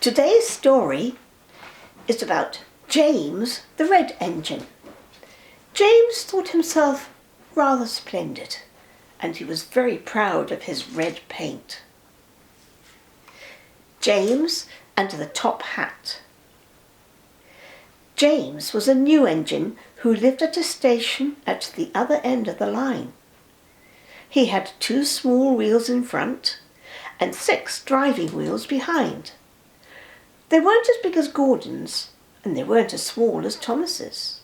Today's story is about James the Red Engine. James thought himself rather splendid, and he was very proud of his red paint. James and the Top Hat. James was a new engine who lived at a station at the other end of the line. He had 2 small wheels in front and 6 driving wheels behind. They weren't as big as Gordon's, and they weren't as small as Thomas's.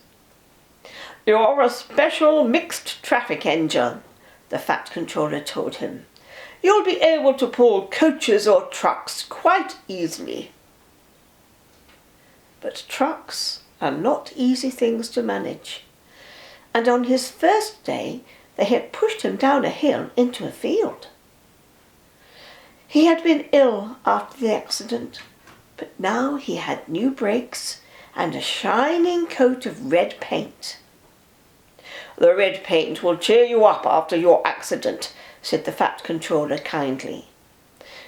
"You're a special mixed traffic engine," the Fat Controller told him. "You'll be able to pull coaches or trucks quite easily." But trucks are not easy things to manage, and on his first day they had pushed him down a hill into a field. He had been ill after the accident, but now he had new brakes and a shining coat of red paint. "The red paint will cheer you up after your accident," said the Fat Controller kindly.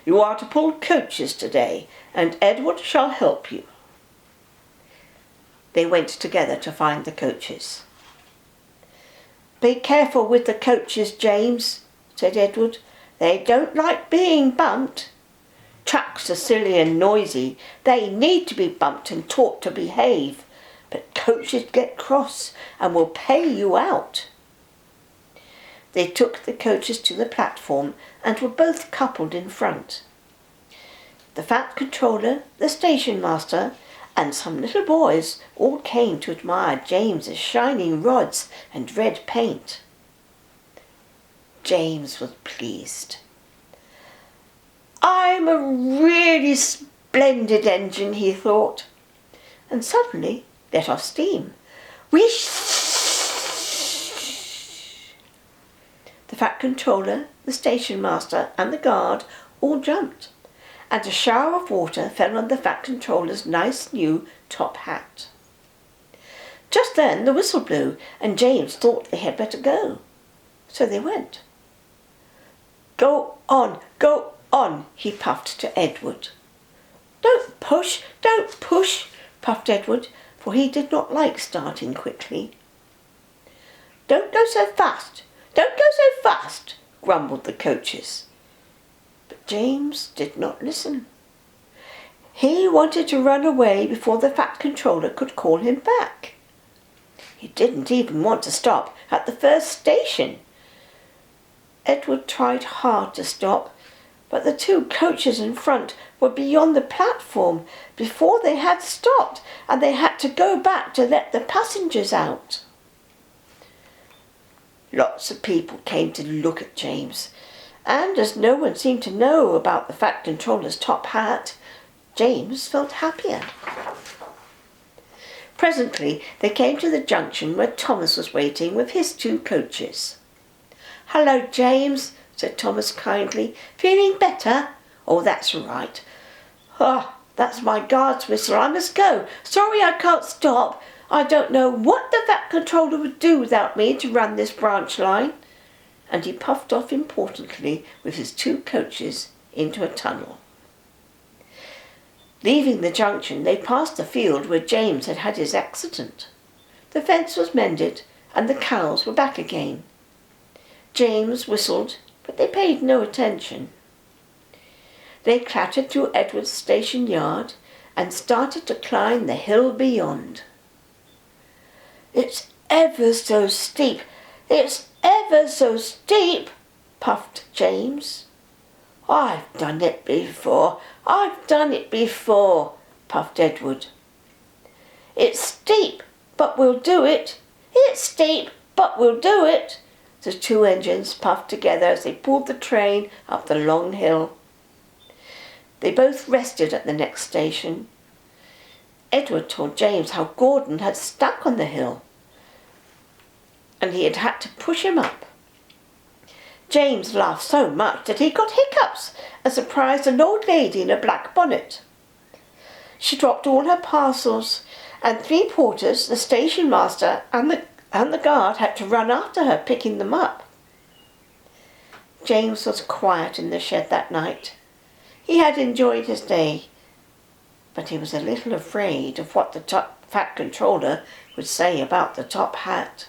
"You are to pull coaches today, and Edward shall help you." They went together to find the coaches. "Be careful with the coaches, James," said Edward. "They don't like being bumped. Trucks are silly and noisy. They need to be bumped and taught to behave. But coaches get cross and will pay you out." They took the coaches to the platform and were both coupled in front. The Fat Controller, the station master, and some little boys all came to admire James's shining rods and red paint. James was pleased. "I'm a really splendid engine," he thought, and suddenly let off steam. Whoosh! The Fat Controller, the station master, and the guard all jumped, and a shower of water fell on the Fat Controller's nice new top hat. Just then the whistle blew, and James thought they had better go. So they went. Go on, he puffed to Edward. Don't push, puffed Edward, for he did not like starting quickly. Don't go so fast, grumbled the coaches. But James did not listen. He wanted to run away before the Fat Controller could call him back. He didn't even want to stop at the first station. Edward tried hard to stop, but the 2 coaches in front were beyond the platform before they had stopped, and they had to go back to let the passengers out. Lots of people came to look at James, and as no one seemed to know about the Fat Controller's top hat, James felt happier. Presently they came to the junction where Thomas was waiting with his 2 coaches. "Hello, James," said Thomas kindly. "Feeling better?" "Oh, that's right." "Ah, that's my guard's whistle. I must go. Sorry I can't stop. I don't know what the Fat Controller would do without me to run this branch line." And he puffed off importantly with his 2 coaches into a tunnel. Leaving the junction, they passed the field where James had had his accident. The fence was mended, and the cows were back again. James whistled, but they paid no attention. They clattered through Edward's station yard and started to climb the hill beyond. "It's ever so steep, puffed James. I've done it before, puffed Edward. "It's steep, but we'll do it. The 2 engines puffed together as they pulled the train up the long hill. They both rested at the next station. Edward told James how Gordon had stuck on the hill, and he had to push him up. James laughed so much that he got hiccups and surprised an old lady in a black bonnet. She dropped all her parcels, and 3 porters, the station master, and the guard had to run after her, picking them up. James was quiet in the shed that night. He had enjoyed his day, but he was a little afraid of what the top fat controller would say about the top hat.